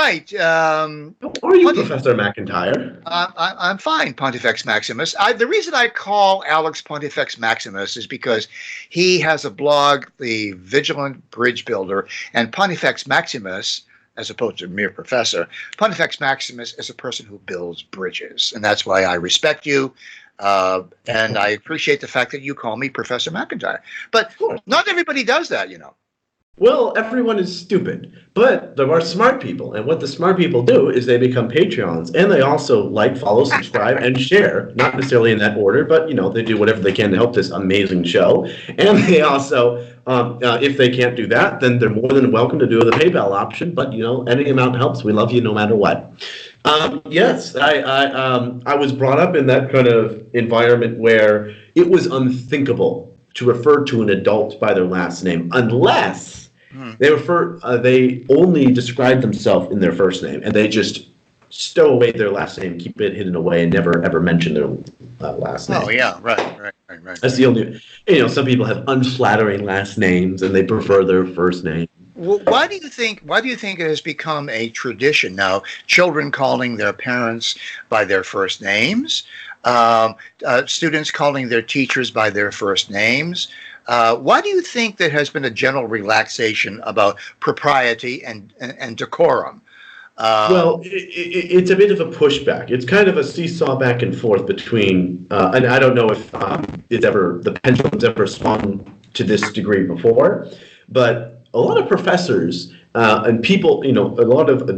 right. How are you, Ponti- Professor McIntyre? I'm fine, Pontifex Maximus. The reason I call Alex Pontifex Maximus is because he has a blog, The Vigilant Bridge Builder, and Pontifex Maximus, as opposed to mere professor, Pontifex Maximus is a person who builds bridges, and that's why I respect you. And I appreciate the fact that you call me Professor McIntyre. But not everybody does that, you know. Well, everyone is stupid, but there are smart people, and what the smart people do is they become Patreons, and they also like, follow, subscribe, and share. Not necessarily in that order, but they do whatever they can to help this amazing show. And they also, if they can't do that, then they're more than welcome to do the PayPal option. But any amount helps. We love you no matter what. Yes, I was brought up in that kind of environment where it was unthinkable to refer to an adult by their last name unless they only describe themselves in their first name, and they just stow away their last name, keep it hidden away, and never ever mention their last name. Oh yeah, right. That's the only. Some people have unflattering last names, and they prefer their first name. Well, why do you think it has become a tradition now? Children calling their parents by their first names, students calling their teachers by their first names. Why do you think there has been a general relaxation about propriety and decorum? Well, it's a bit of a pushback. It's kind of a seesaw back and forth between, and I don't know if the pendulum's ever swung to this degree before, but a lot of professors and people, a lot of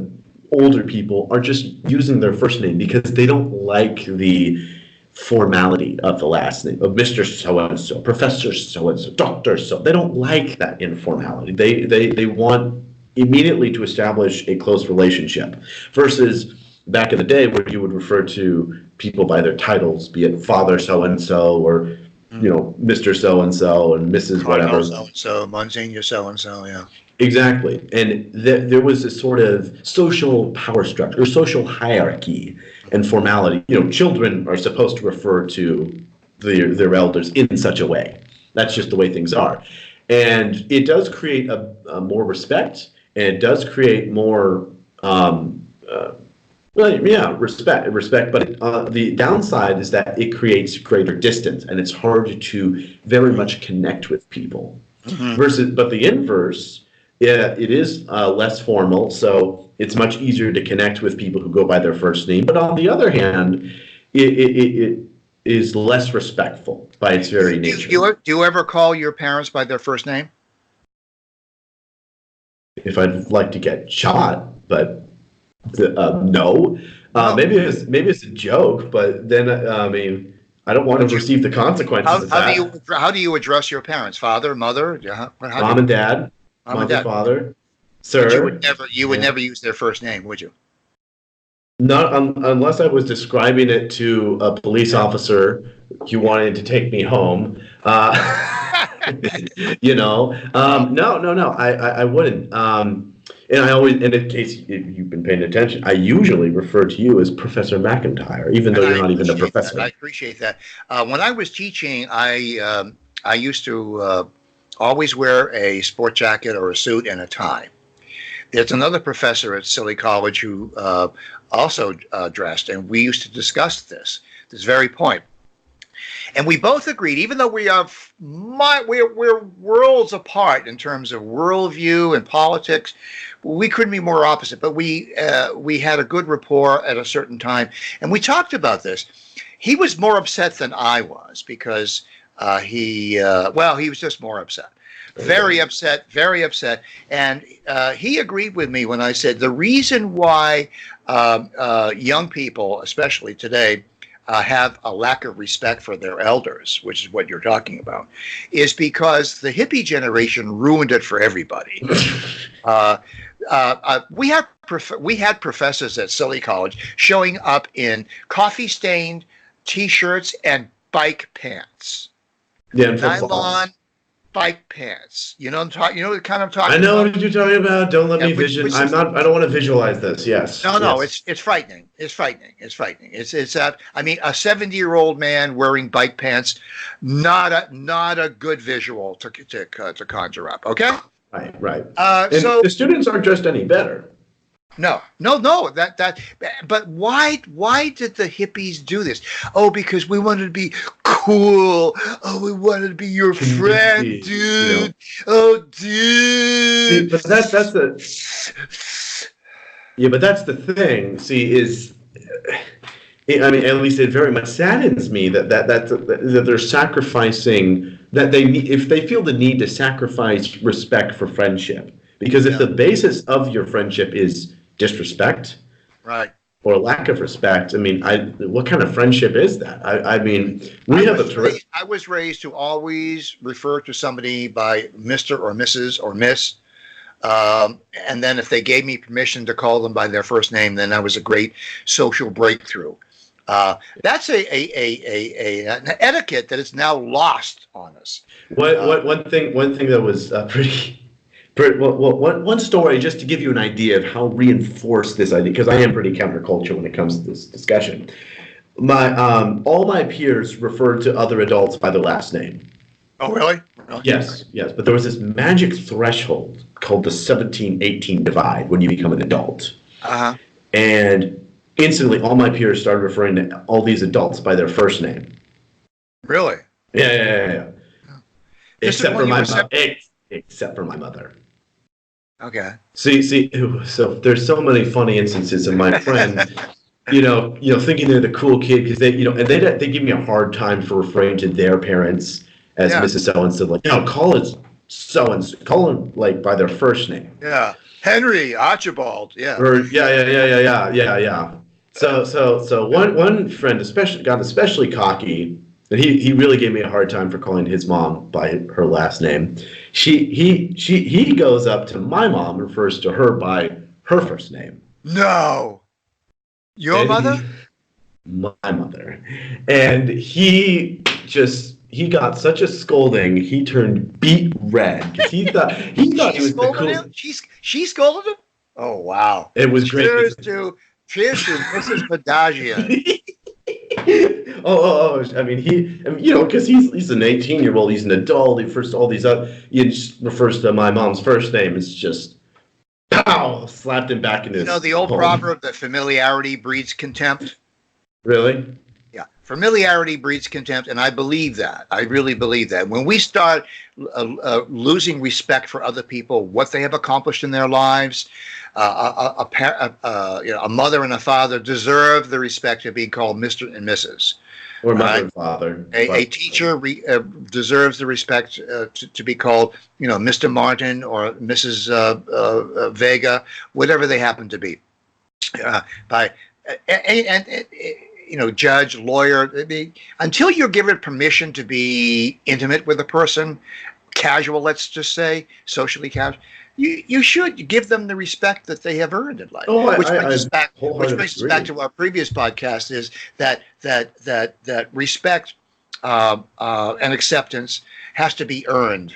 older people are just using their first name because they don't like the formality of the last name of Mr. So-and-so, Professor so-and-so, Doctor so. They don't like that informality. They want immediately to establish a close relationship versus back in the day where you would refer to people by their titles, be it Father so-and-so or Mr. so-and-so and Mrs. whatever. So-and-so, Monsignor so-and-so, yeah. Exactly. And there was a sort of social power structure or social hierarchy and formality. Children are supposed to refer to their elders in such a way. That's just the way things are. And it does create a more respect, and it does create more respect. But the downside is that it creates greater distance, and it's hard to very much connect with people. Mm-hmm. But the inverse, it is less formal, so it's much easier to connect with people who go by their first name. But on the other hand, it is less respectful by its very nature. Do you ever call your parents by their first name? If I'd like to get shot, but no. Maybe it's a joke, but then I don't want to receive the consequences of that. How do you address your parents? Father, mother, mom and dad, mother, father, sir. But you would never use their first name, would you? Not unless I was describing it to a police officer who wanted to take me home. No. I wouldn't. And I always, and in case if you've been paying attention, I usually refer to you as Professor McIntyre, even though you're not even a professor. I appreciate that. When I was teaching, I used to always wear a sport jacket or a suit and a tie. There's another professor at Silly College who also dressed, and we used to discuss this very point. And we both agreed, even though we're worlds apart in terms of worldview and politics, we couldn't be more opposite. But we had a good rapport at a certain time, and we talked about this. He was more upset than I was because he was just more upset. Very upset. And he agreed with me when I said the reason why young people, especially today, have a lack of respect for their elders, which is what you're talking about, is because the hippie generation ruined it for everybody. We had professors at Silly College showing up in coffee-stained T-shirts and bike pants. Yeah, nylon bike pants. You know what I'm talking about? I know what you're talking about. Don't let me vision. I don't want to visualize this. Yes. No. Yes. It's frightening. It's frightening. It's a 70-year-old man wearing bike pants. Not a good visual to conjure up. Okay. Right. So the students aren't dressed any better. No. But why did the hippies do this? Oh, because we wanted to be cool. Oh, we wanted to be your friend, Community, dude. Oh, See, dude. but that's the yeah, but that's the thing. See, I mean, at least it very much saddens me that they're sacrificing that they need if they feel the need to sacrifice respect for friendship. Because if Yeah, the basis of your friendship is disrespect right. or lack of respect, I mean, what kind of friendship is that? I mean, we have a terrific. I was raised to always refer to somebody by Mr. or Mrs. or Miss. And then if they gave me permission to call them by their first name, then that was a great social breakthrough. That's an etiquette that is now lost on us. One thing that was one story just to give you an idea of how reinforced this idea, because I am pretty counterculture when it comes to this discussion. My all my peers referred to other adults by their last name. Oh, really? Yes, but there was this magic threshold called the 17-18 divide when you become an adult. Uh-huh. And instantly all my peers started referring to all these adults by their first name. Really? Yeah. Just Except when for you my were mother. Except for my mother. Okay. See, so there's so many funny instances of my friends, thinking they're the cool kid because and they give me a hard time for referring to their parents as Yeah. Mrs. So-and-so, like, call it so-and-so, call them like by their first name. Yeah. Henry, Archibald. Yeah. Or yeah. So one friend got especially cocky, and he really gave me a hard time for calling his mom by her last name. He goes up to my mom, refers to her by her first name. No. Your And mother? My mother. And he got such a scolding, he turned beet red because he thought he was the scolded cool. him? She scolded him? Oh, wow. It was great. Cheers to Mrs. Padagia. I mean, because he's an 18-year-old, he's an adult. He first all these he just refers to my mom's first name. It's just pow, slapped him back in his. The old proverb that familiarity breeds contempt. Really? Yeah, familiarity breeds contempt, and I believe that. I really believe that. When we start losing respect for other people, what they have accomplished in their lives, a mother and a father deserve the respect of being called Mr. and Mrs. Or mother and father. A teacher deserves the respect to be called, Mr. Martin or Mrs. Vega, whatever they happen to be. Judge, lawyer. Until you're given permission to be intimate with a person, casual, let's just say, socially casual, you should give them the respect that they have earned in life. Which brings us back to our previous podcast, is that respect and acceptance has to be earned.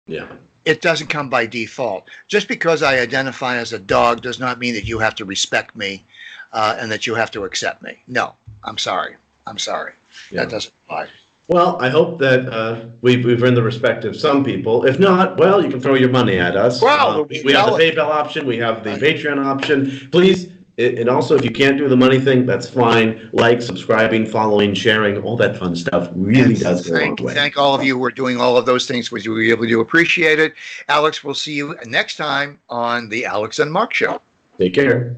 Yeah. It doesn't come by default. Just because I identify as a dog does not mean that you have to respect me and that you have to accept me. No, I'm sorry. Yeah. That doesn't apply. Well, I hope that we've earned the respect of some people. If not, well, you can throw your money at us. Well, we have the PayPal option. We have the Patreon option. Please, and also if you can't do the money thing, that's fine. Like, subscribing, following, sharing, all that fun stuff really does go a long way. Thank all of you who are doing all of those things, which we really do appreciate it. Alex, we'll see you next time on the Alex and Mark Show. Take care.